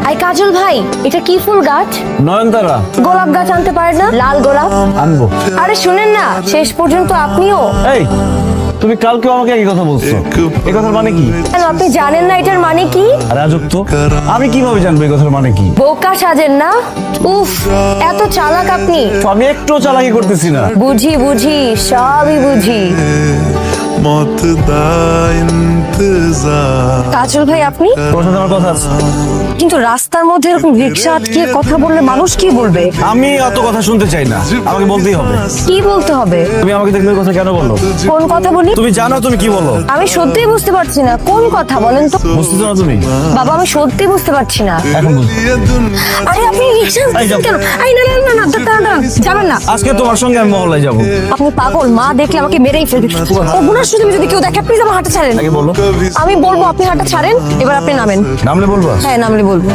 I কাজল ভাই, এটা কি ফুল গাছ? নয়নতারা। গোলাপ গাছ আনতে পারেন না? লাল গোলাপ আনবো। আরে শুনেন না, শেষ পর্যন্ত আপনিও। এই, তুমি কালকেও আমাকে একই কথা বলছো, এই কথার মানে কি? কেন আপনি জানেন না এটার মানে কি? আরে আজব তো, আমি কিভাবে জানবো এই কথার মানে কি? বোকা সাজেন না। উফ, এত চালাক আপনি। তো আমি একটু চালাকি করতেছি না। বুঝি বুঝি, সবই বুঝি। मौत दा इंतजार কাজল ভাই আপনি? তোর সাথে আমার কথা আছে। কিন্তু রাস্তার মধ্যে এরকম রিক্সা আটকে কথা বললে মানুষ কি বলবে? আমি অত কথা শুনতে চাই না, আমাকে বলতেই হবে। কি বলতে হবে? তুমি আমাকে দেখলে ওই কথা কেন বলো? কোন কথা বলি? তুমি জানো তুমি কি বলো? আমি সত্যিই বুঝতে পারছি না কোন কথা বলেন তো। বুঝতেছো না তুমি? বাবা আমি সত্যি বুঝতে পারছি না। এখন বুঝো। ये दुनिया আরে আপনি রিক্সা এই যাও। কেন? আই না না না না, দাঁড়ান, যাবেন না। আজকে তোমার সঙ্গে আমি মহল্লায় যাবো। আপনি পাগল, মা দেখলে আমাকে মেরেই ফেলবে। ওগুলোর শুধু যদি কেউ দেখে, প্লিজ আমার হাঁটা ছাড়েন। আগে বলো। আমি বলবো আপনি হাঁটা ছাড়েন, এবার আপনি নামেন। নামলে বলবা? হ্যাঁ নামলে বলবো।